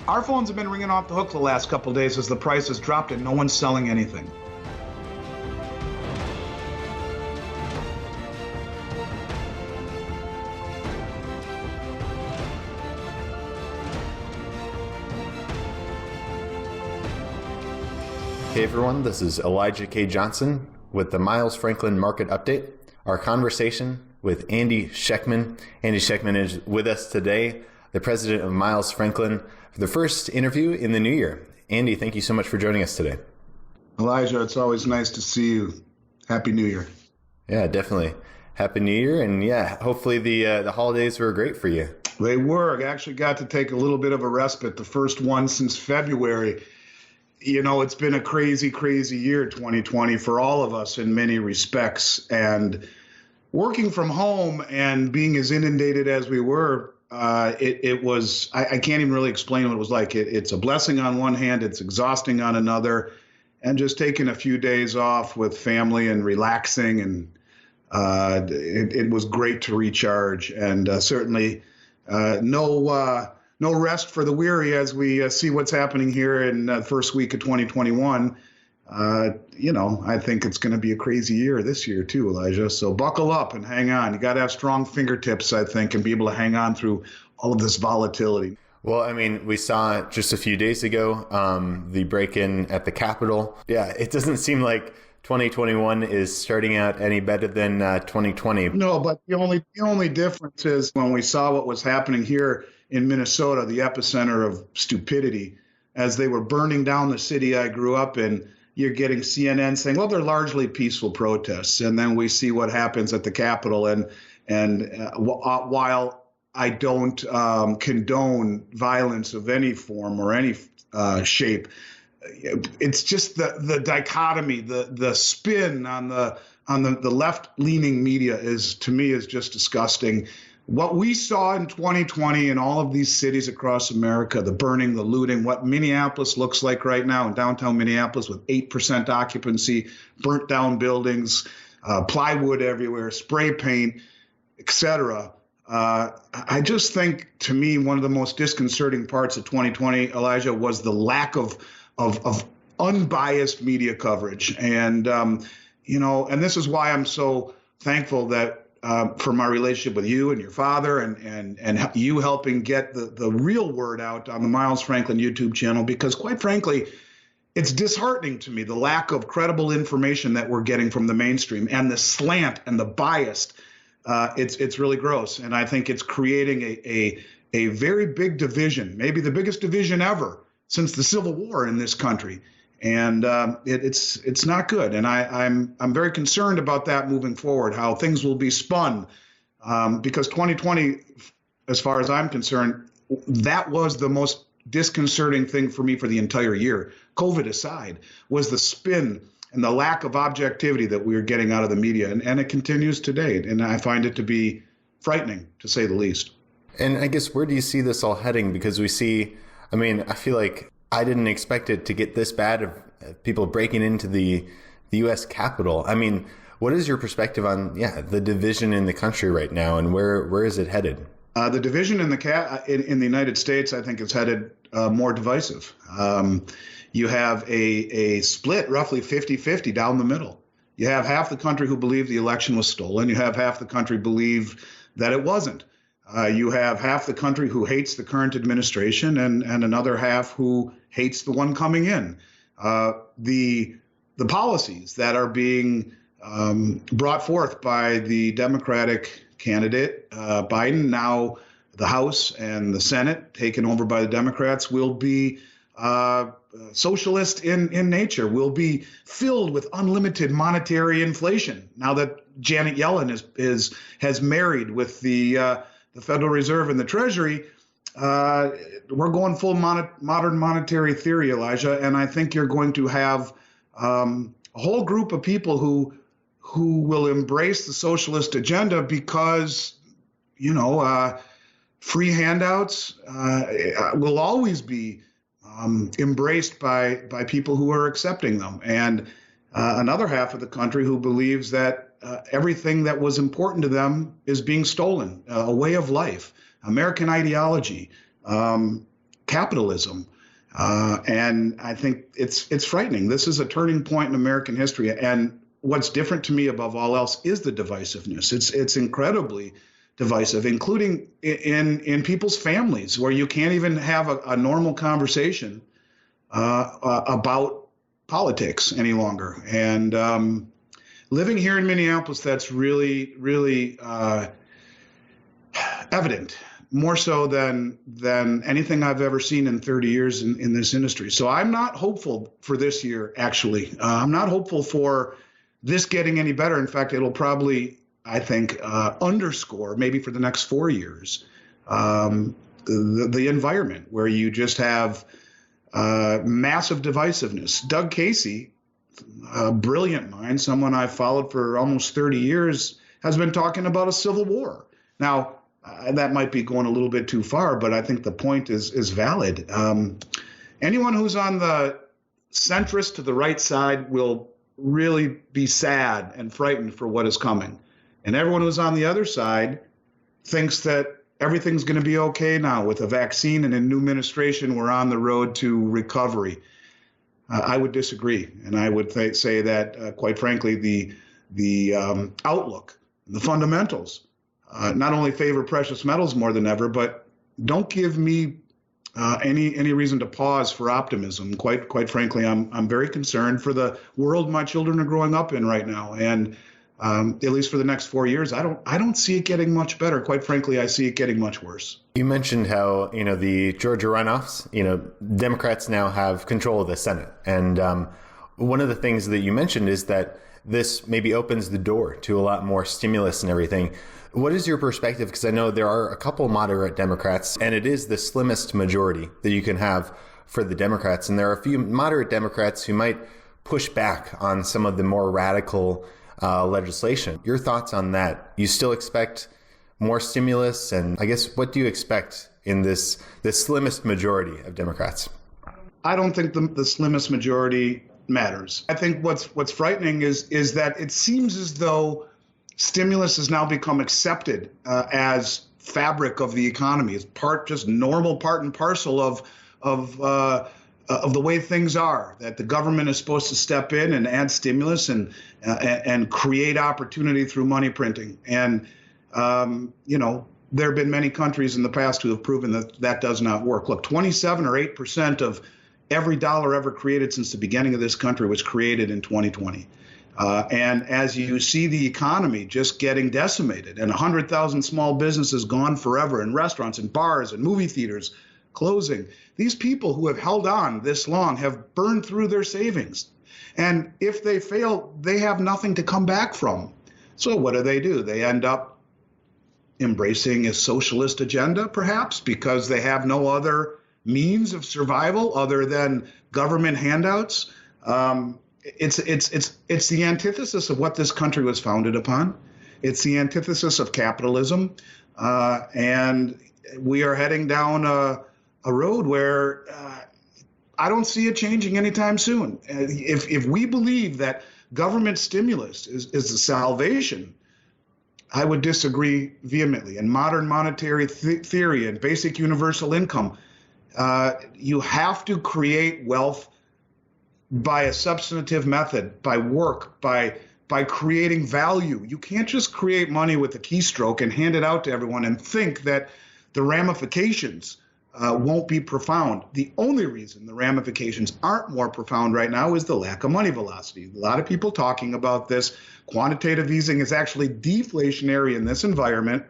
Our phones have been ringing off the hook the last couple of days as the price has dropped and no one's selling anything. Hey everyone, this is Elijah K. Johnson with the Miles Franklin Market Update. Our conversation with Andy Schectman. Andy Schectman is with us today, the president of Miles Franklin, for the first interview in the new year. Andy, thank you so much for joining us today. Elijah, it's always nice to see you. Happy New Year. Yeah, definitely. Happy New Year. And yeah, hopefully the holidays were great for you. They were. I actually got to take a little bit of a respite, the first one since February. You know, it's been a crazy, crazy year, 2020, for all of us in many respects. And working from home and being as inundated as we were, it was, I can't even really explain what it was like. It's a blessing on one hand, it's exhausting on another. And just taking a few days off with family and relaxing, and it was great to recharge. And certainly no rest for the weary as we see what's happening here in the first week of 2021. I think it's going to be a crazy year this year too, Elijah. So buckle up and hang on. You got to have strong fingertips, I think, and be able to hang on through all of this volatility. Well, I mean, we saw just a few days ago the break-in at the Capitol. Yeah, it doesn't seem like 2021 is starting out any better than 2020. No, but the only difference is when we saw what was happening here in Minnesota, the epicenter of stupidity, as they were burning down the city I grew up in. You're getting CNN saying, well, they're largely peaceful protests. And then we see what happens at the Capitol. And while I don't condone violence of any form or any shape, it's just the dichotomy, the spin on the left-leaning media is, to me, is just disgusting. What we saw in 2020 in all of these cities across America, the burning, the looting, what Minneapolis looks like right now in downtown Minneapolis with 8% occupancy, burnt down buildings, plywood everywhere, spray paint, etc. I just think, to me, one of the most disconcerting parts of 2020, Elijah, was the lack of unbiased media coverage. And, and this is why I'm so thankful that for my relationship with you and your father and you helping get the real word out on the Miles Franklin YouTube channel, because quite frankly, it's disheartening to me, the lack of credible information that we're getting from the mainstream and the slant and the biased. It's really gross. And I think it's creating a very big division, maybe the biggest division ever since the Civil War in this country. And it's not good. And I'm very concerned about that moving forward, how things will be spun, because 2020, as far as I'm concerned, that was the most disconcerting thing for me for the entire year, COVID aside, was the spin and the lack of objectivity that we were getting out of the media. And it continues today. And I find it to be frightening, to say the least. And I guess, where do you see this all heading? Because we see, I mean, I feel like I didn't expect it to get this bad of people breaking into the U.S. Capitol. I mean, what is your perspective on, the division in the country right now, and where is it headed? The division in the United States, I think, is headed more divisive. You have a split, roughly 50-50 down the middle. You have half the country who believe the election was stolen. You have half the country believe that it wasn't. You have half the country who hates the current administration and another half who hates the one coming in. The policies that are being brought forth by the Democratic candidate, Biden, now the House and the Senate taken over by the Democrats, will be socialist in nature, will be filled with unlimited monetary inflation. Now that Janet Yellen has married with the Federal Reserve and the Treasury, we're going full modern monetary theory, Elijah, and I think you're going to have a whole group of people who will embrace the socialist agenda because, free handouts will always be embraced by people who are accepting them, and another half of the country who believes that everything that was important to them is being stolen, a way of life, American ideology. capitalism. And I think it's frightening. This is a turning point in American history. And what's different to me above all else is the divisiveness. It's incredibly divisive, including in people's families, where you can't even have a normal conversation about politics any longer. And living here in Minneapolis, that's really, really evident, more so than anything I've ever seen in 30 years in this industry. So I'm not hopeful for this year, actually. I'm not hopeful for this getting any better. In fact, it'll probably, I think, underscore, maybe for the next 4 years, the environment where you just have massive divisiveness. Doug Casey, a brilliant mind, someone I've followed for almost 30 years, has been talking about a civil war. Now, that might be going a little bit too far, but I think the point is valid. Anyone who's on the centrist to the right side will really be sad and frightened for what is coming. And everyone who's on the other side thinks that everything's going to be okay now with a vaccine and a new administration. We're on the road to recovery. I would disagree. And I would say that, quite frankly, the outlook, the fundamentals, not only favor precious metals more than ever, but don't give me any reason to pause for optimism. Quite frankly, I'm very concerned for the world my children are growing up in right now, and at least for the next 4 years, I don't see it getting much better. Quite frankly, I see it getting much worse. You mentioned how the Georgia runoffs. Democrats now have control of the Senate, and one of the things that you mentioned is that this maybe opens the door to a lot more stimulus and everything. What is your perspective? Because I know there are a couple moderate Democrats, and it is the slimmest majority that you can have for the Democrats. And there are a few moderate Democrats who might push back on some of the more radical legislation. Your thoughts on that? You still expect more stimulus? And I guess, what do you expect in this slimmest majority of Democrats? I don't think the slimmest majority matters. I think what's frightening is that it seems as though stimulus has now become accepted as fabric of the economy. It's just normal part and parcel of the way things are, that the government is supposed to step in and add stimulus and create opportunity through money printing. And, there have been many countries in the past who have proven that does not work. Look, 27 or 8% of every dollar ever created since the beginning of this country was created in 2020. And as you see the economy just getting decimated and 100,000 small businesses gone forever, and restaurants and bars and movie theaters closing, these people who have held on this long have burned through their savings. And if they fail, they have nothing to come back from. So what do? They end up embracing a socialist agenda, perhaps, because they have no other means of survival other than government handouts. It's the antithesis of what this country was founded upon. It's the antithesis of capitalism. And we are heading down a road where I don't see it changing anytime soon. If we believe that government stimulus is the salvation, I would disagree vehemently. In modern monetary theory and basic universal income, you have to create wealth by a substantive method, by work, by creating value. You can't just create money with a keystroke and hand it out to everyone and think that the ramifications won't be profound. The only reason the ramifications aren't more profound right now is the lack of money velocity. A lot of people talking about this. Quantitative easing is actually deflationary in this environment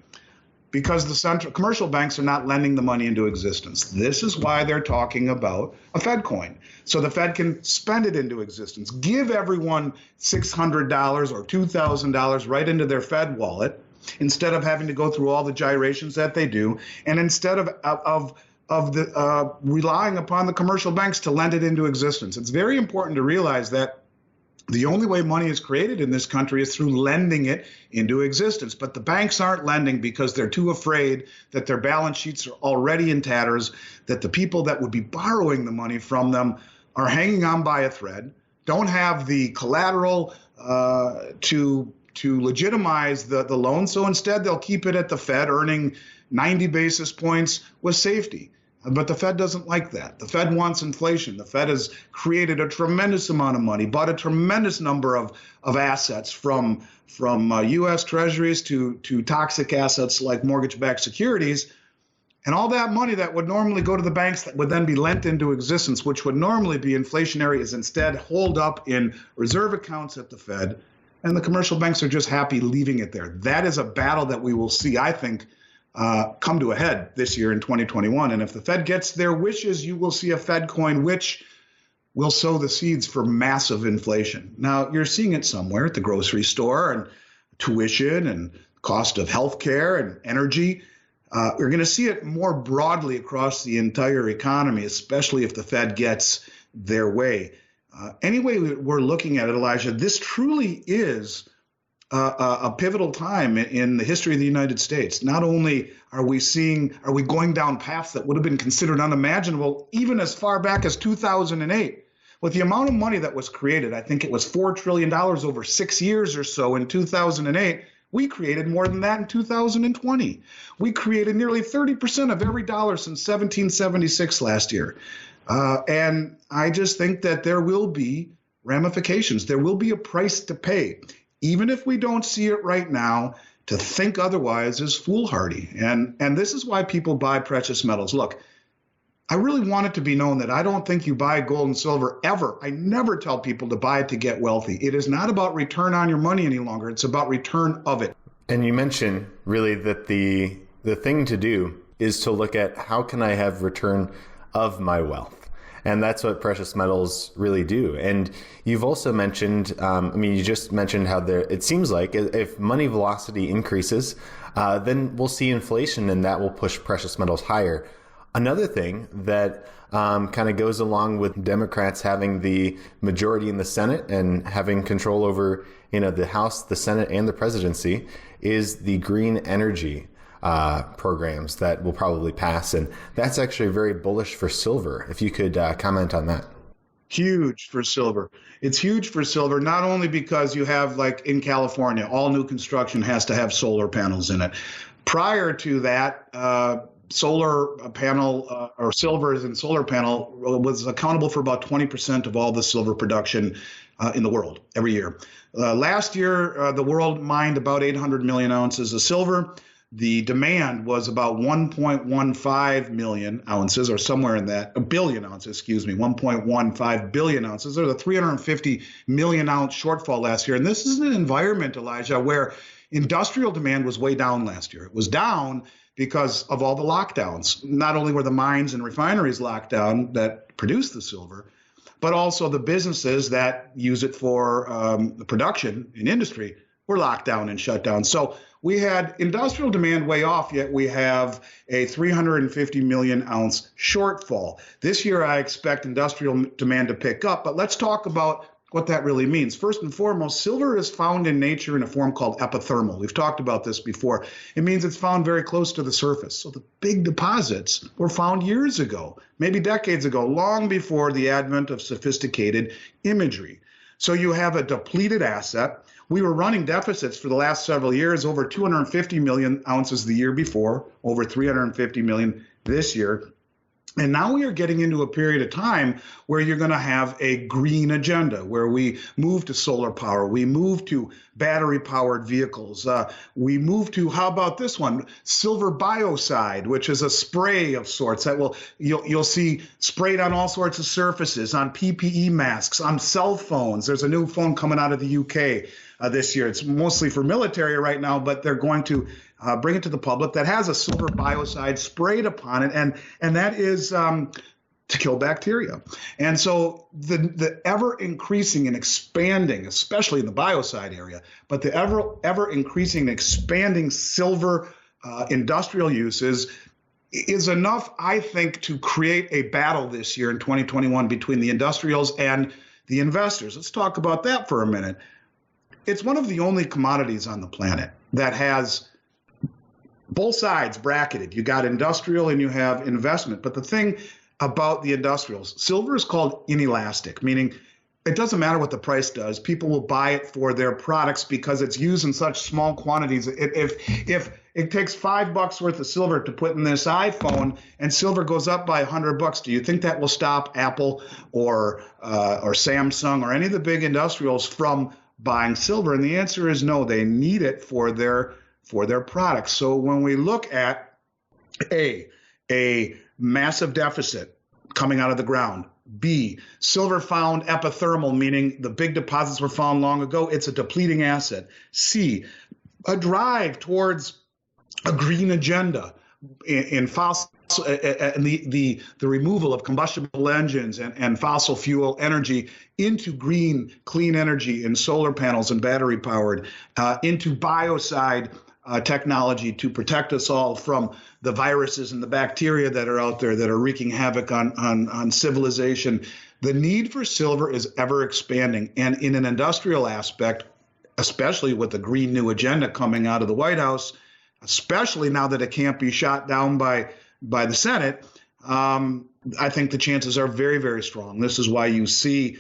because the commercial banks are not lending the money into existence. This is why they're talking about a Fed coin. So the Fed can spend it into existence, give everyone $600 or $2,000 right into their Fed wallet, instead of having to go through all the gyrations that they do, and instead of relying upon the commercial banks to lend it into existence. It's very important to realize that the only way money is created in this country is through lending it into existence. But the banks aren't lending because they're too afraid that their balance sheets are already in tatters, that the people that would be borrowing the money from them are hanging on by a thread, don't have the collateral to legitimize the loan. So instead, they'll keep it at the Fed, earning 90 basis points with safety. But the Fed doesn't like that. The Fed wants inflation. The Fed has created a tremendous amount of money, bought a tremendous number of assets from U.S. Treasuries to toxic assets like mortgage-backed securities. And all that money that would normally go to the banks that would then be lent into existence, which would normally be inflationary, is instead holed up in reserve accounts at the Fed. And the commercial banks are just happy leaving it there. That is a battle that we will see, I think, come to a head this year in 2021. And if the Fed gets their wishes, you will see a Fed coin, which will sow the seeds for massive inflation. Now, you're seeing it somewhere at the grocery store, and tuition and cost of healthcare and energy. You're going to see it more broadly across the entire economy, especially if the Fed gets their way. Any way we're looking at it, Elijah, this truly is a pivotal time in the history of the United States. Not only are we going down paths that would have been considered unimaginable even as far back as 2008. With the amount of money that was created, I think it was $4 trillion over 6 years or so in 2008. We created more than that in 2020. We created nearly 30% of every dollar since 1776 last year. And I just think that there will be ramifications. There will be a price to pay. Even if we don't see it right now, to think otherwise is foolhardy. And this is why people buy precious metals. Look, I really want it to be known that I don't think you buy gold and silver ever. I never tell people to buy it to get wealthy. It is not about return on your money any longer. It's about return of it. And you mentioned really that the thing to do is to look at how can I have return of my wealth. And that's what precious metals really do. And you've also mentioned, you just mentioned how it seems like if money velocity increases, then we'll see inflation and that will push precious metals higher. Another thing that kind of goes along with Democrats having the majority in the Senate and having control over, the House, the Senate, and the presidency is the green energy programs that will probably pass. And that's actually very bullish for silver. If you could comment on that. Huge for silver. It's huge for silver, not only because you have, like in California, all new construction has to have solar panels in it. Prior to that, solar panel or silver in solar panel was accountable for about 20% of all the silver production in the world every year. Last year, the world mined about 800 million ounces of silver. The demand was about 1.15 million ounces, or somewhere in that, a billion ounces, 1.15 billion ounces. There's a 350 million ounce shortfall last year. And this is an environment, Elijah, where industrial demand was way down last year. It was down because of all the lockdowns. Not only were the mines and refineries locked down that produce the silver, but also the businesses that use it for the production in industry were locked down and shut down. So we had industrial demand way off, yet we have a 350 million ounce shortfall. This year, I expect industrial demand to pick up, but let's talk about what that really means. First and foremost, silver is found in nature in a form called epithermal. We've talked about this before. It means it's found very close to the surface. So the big deposits were found years ago, maybe decades ago, long before the advent of sophisticated imagery. So you have a depleted asset. We were running deficits for the last several years, over 250 million ounces the year before, over 350 million this year. And now we are getting into a period of time where you're going to have a green agenda, where we move to solar power, we move to battery-powered vehicles, we move to, how about this one, silver biocide, which is a spray of sorts that you'll see sprayed on all sorts of surfaces, on PPE masks, on cell phones. There's a new phone coming out of the UK this year. It's mostly for military right now, but they're going to bring it to the public that has a silver biocide sprayed upon it, and that is to kill bacteria. And so the ever increasing and expanding, especially in the biocide area, but the ever increasing and expanding silver industrial uses is enough, I think, to create a battle this year in 2021 between the industrials and the investors. Let's talk about that for a minute. It's one of the only commodities on the planet that has both sides bracketed. You got industrial and you have investment. But the thing about the industrials, silver is called inelastic, meaning it doesn't matter what the price does. People will buy it for their products because it's used in such small quantities. If it takes $5 worth of silver to put in this iPhone, and silver goes up by $100. Do you think that will stop Apple or Samsung or any of the big industrials from buying silver? And the answer is no. They need it for their products. So when we look at a massive deficit coming out of the ground, B, silver found epithermal, meaning the big deposits were found long ago, it's a depleting asset. C, a drive towards a green agenda in fossil and the removal of combustible engines and fossil fuel energy into green, clean energy in solar panels and battery powered, into biocide technology to protect us all from the viruses and the bacteria that are out there that are wreaking havoc on civilization. The need for silver is ever expanding. And in an industrial aspect, especially with the Green New Agenda coming out of the White House, especially now that it can't be shot down by the Senate, I think the chances are very, very strong. This is why you see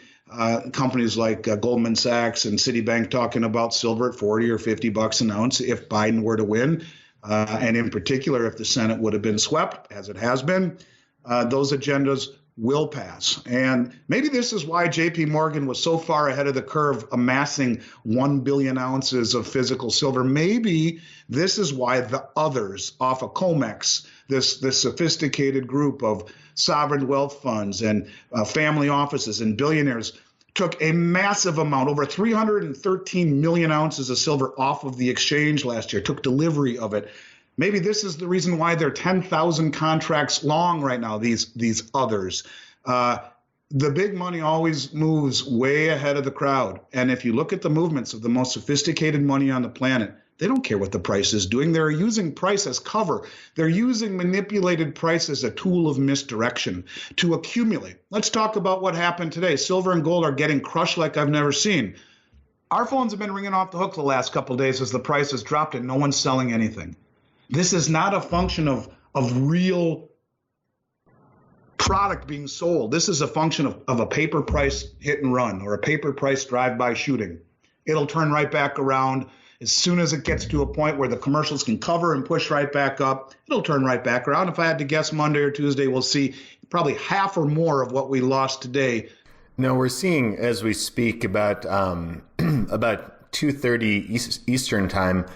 companies like Goldman Sachs and Citibank talking about silver at $40 or $50 an ounce if Biden were to win, and in particular if the Senate would have been swept, as it has been. Those agendas will pass. And maybe this is why JP Morgan was so far ahead of the curve, amassing 1 billion ounces of physical silver. Maybe this is why the others off of COMEX, this sophisticated group of sovereign wealth funds and family offices and billionaires, took a massive amount, over 313 million ounces of silver off of the exchange last year, took delivery of it. Maybe this is the reason why they're 10,000 contracts long right now, these others. The big money always moves way ahead of the crowd. And if you look at the movements of the most sophisticated money on the planet, they don't care what the price is doing. They're using price as cover. They're using manipulated price as a tool of misdirection to accumulate. Let's talk about what happened today. Silver and gold are getting crushed like I've never seen. Our phones have been ringing off the hook the last couple of days as the price has dropped and no one's selling anything. This is not a function of real product being sold. This is a function of a paper price hit and run or a paper price drive-by shooting. It'll turn right back around. As soon as it gets to a point where the commercials can cover and push right back up, it'll turn right back around. If I had to guess, Monday or Tuesday, we'll see probably half or more of what we lost today. Now we're seeing as we speak about 2:30 Eastern time,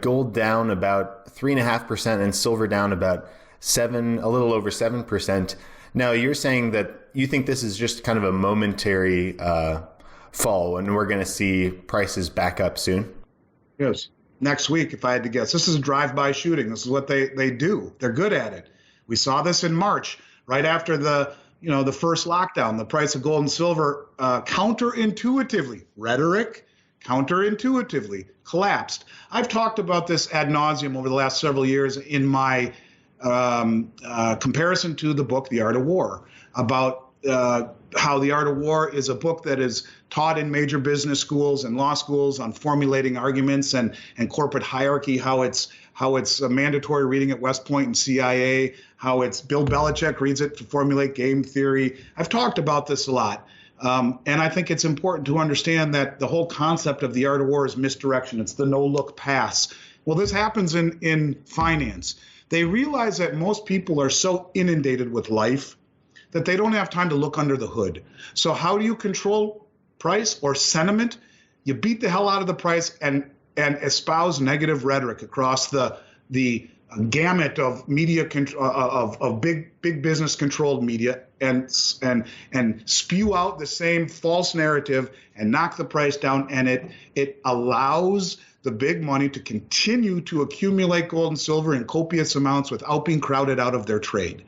gold down about 3.5% and silver down about a little over 7%. Now you're saying that you think this is just kind of a momentary fall and we're going to see prices back up soon? Yes. Next week, if I had to guess. This is a drive-by shooting. This is what they do. They're good at it. We saw this in March, right after the first lockdown. The price of gold and silver counterintuitively collapsed. I've talked about this ad nauseum over the last several years in my comparison to the book, The Art of War, about how The Art of War is a book that is taught in major business schools and law schools on formulating arguments and corporate hierarchy, how it's a mandatory reading at West Point and CIA, how it's Bill Belichick reads it to formulate game theory. I've talked about this a lot. And I think it's important to understand that the whole concept of The Art of War is misdirection. It's the no-look pass. Well, this happens in finance. They realize that most people are so inundated with life that they don't have time to look under the hood. So how do you control price or sentiment? You beat the hell out of the price and espouse negative rhetoric across the gamut of media of big business controlled media and spew out the same false narrative and knock the price down, and it allows the big money to continue to accumulate gold and silver in copious amounts without being crowded out of their trade.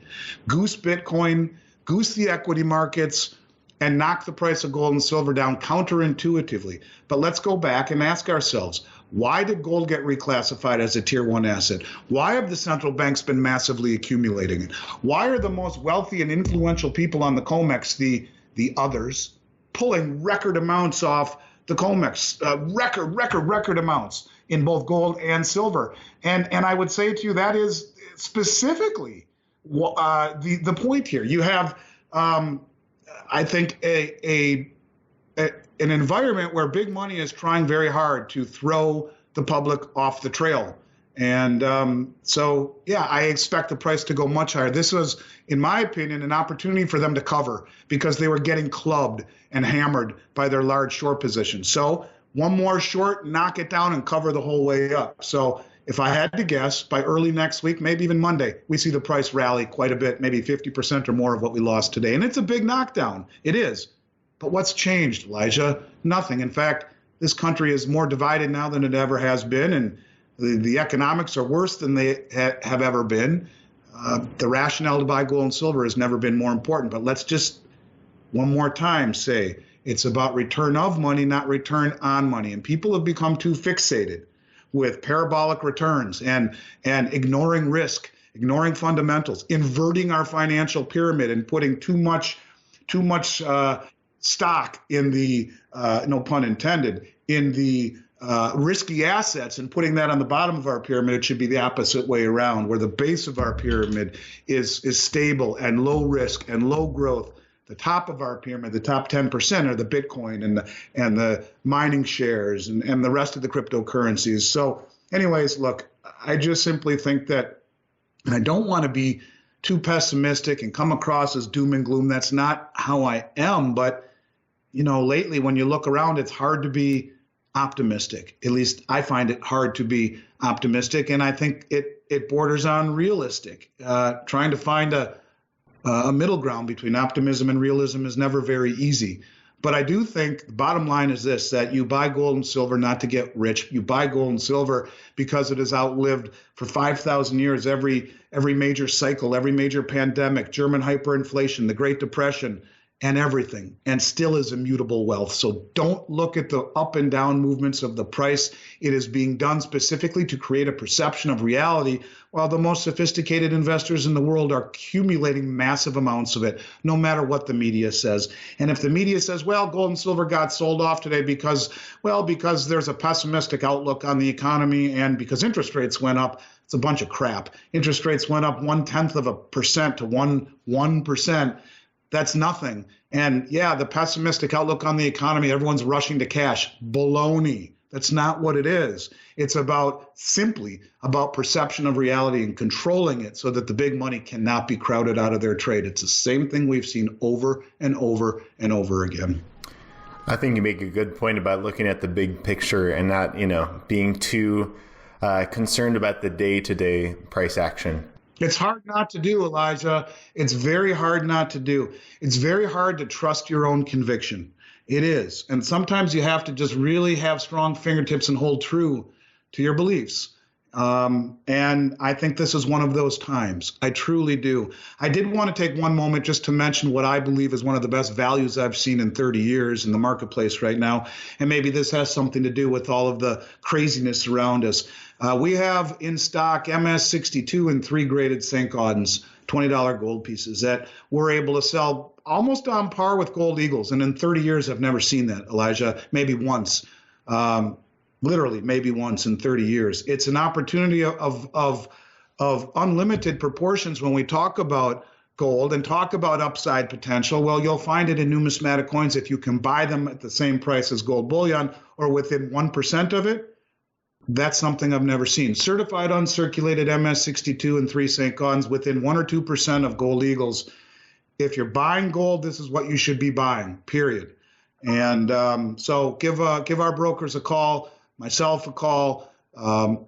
Goose Bitcoin, goose the equity markets, and knock the price of gold and silver down counterintuitively. But let's go back and ask ourselves, why did gold get reclassified as a tier 1 asset? Why have the central banks been massively accumulating it? Why are the most wealthy and influential people on the COMEX, the others, pulling record amounts off the COMEX, record amounts in both gold and silver? And I would say to you, that is specifically the point here. You have, I think, an environment where big money is trying very hard to throw the public off the trail. And so, yeah, I expect the price to go much higher. This was, in my opinion, an opportunity for them to cover because they were getting clubbed and hammered by their large short positions. So one more short, knock it down and cover the whole way up. So if I had to guess, by early next week, maybe even Monday, we see the price rally quite a bit, maybe 50% or more of what we lost today. And it's a big knockdown. It is. But what's changed, Elijah? Nothing. In fact, this country is more divided now than it ever has been, and the economics are worse than they have ever been. The rationale to buy gold and silver has never been more important. But let's just one more time say it's about return of money, not return on money. And people have become too fixated with parabolic returns and ignoring risk, ignoring fundamentals, inverting our financial pyramid and putting too much stock in the, no pun intended, in the risky assets and putting that on the bottom of our pyramid. It should be the opposite way around, where the base of our pyramid is stable and low risk and low growth. The top of our pyramid, the top 10% are the Bitcoin and the mining shares and the rest of the cryptocurrencies. So anyways, look, I just simply think that, and I don't want to be too pessimistic and come across as doom and gloom. That's not how I am. But, lately when you look around, it's hard to be optimistic. At least I find it hard to be optimistic. And I think it borders on realistic. Trying to find a middle ground between optimism and realism is never very easy. But I do think the bottom line is this, that you buy gold and silver not to get rich. You buy gold and silver because it has outlived for 5,000 years every major cycle, every major pandemic, German hyperinflation, the Great Depression, and everything, and still is immutable wealth. So don't look at the up and down movements of the price. It is being done specifically to create a perception of reality, while the most sophisticated investors in the world are accumulating massive amounts of it, no matter what the media says. And if the media says, well, gold and silver got sold off today because there's a pessimistic outlook on the economy and because interest rates went up, it's a bunch of crap. Interest rates went up 0.1% to 1%. That's nothing. And yeah, the pessimistic outlook on the economy, everyone's rushing to cash. Baloney. That's not what it is. It's simply about perception of reality and controlling it so that the big money cannot be crowded out of their trade. It's the same thing we've seen over and over and over again. I think you make a good point about looking at the big picture and not, being too concerned about the day-to-day price action. It's hard not to do, Elijah. It's very hard not to do. It's very hard to trust your own conviction. It is. And sometimes you have to just really have strong fingertips and hold true to your beliefs. And I think this is one of those times. I truly do. I did want to take one moment just to mention what I believe is one of the best values I've seen in 30 years in the marketplace right now. And maybe this has something to do with all of the craziness around us. We have in stock MS62 and 3 graded St. Gaudens, $20 gold pieces that we're able to sell almost on par with gold eagles. And in 30 years, I've never seen that, Elijah, maybe once. Literally, maybe once in 30 years. It's an opportunity of unlimited proportions when we talk about gold and talk about upside potential. Well, you'll find it in numismatic coins if you can buy them at the same price as gold bullion or within 1% of it. That's something I've never seen. Certified uncirculated MS62 and 3 St. Gaudens within 1 or 2% of gold eagles. If you're buying gold, this is what you should be buying, period. And so give our brokers a call, myself a call,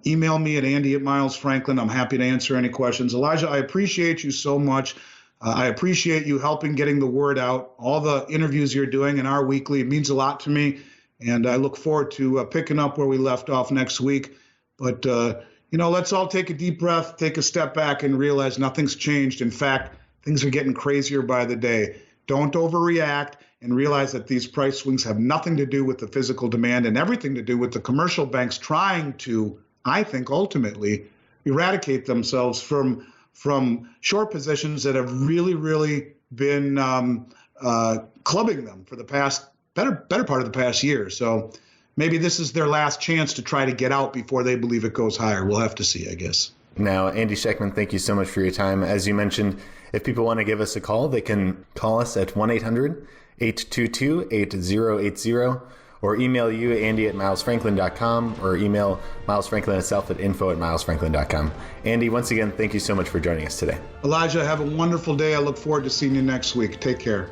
email me at Andy@Miles Franklin. I'm happy to answer any questions. Elijah, I appreciate you so much. I appreciate you helping getting the word out, all the interviews you're doing in our weekly. It means a lot to me. And I look forward to picking up where we left off next week. But, let's all take a deep breath, take a step back and realize nothing's changed. In fact, things are getting crazier by the day. Don't overreact and realize that these price swings have nothing to do with the physical demand and everything to do with the commercial banks trying to, I think, ultimately eradicate themselves from short positions that have really, really been clubbing them for the past better part of the past year. So maybe this is their last chance to try to get out before they believe it goes higher. We'll have to see, I guess. Now, Andy Schectman, thank you so much for your time. As you mentioned, if people want to give us a call, they can call us at 1-800-822-8080, or email you, Andy, at milesfranklin.com, or email Miles Franklin itself at info@milesfranklin.com. Andy, once again, thank you so much for joining us today. Elijah, have a wonderful day. I look forward to seeing you next week. Take care.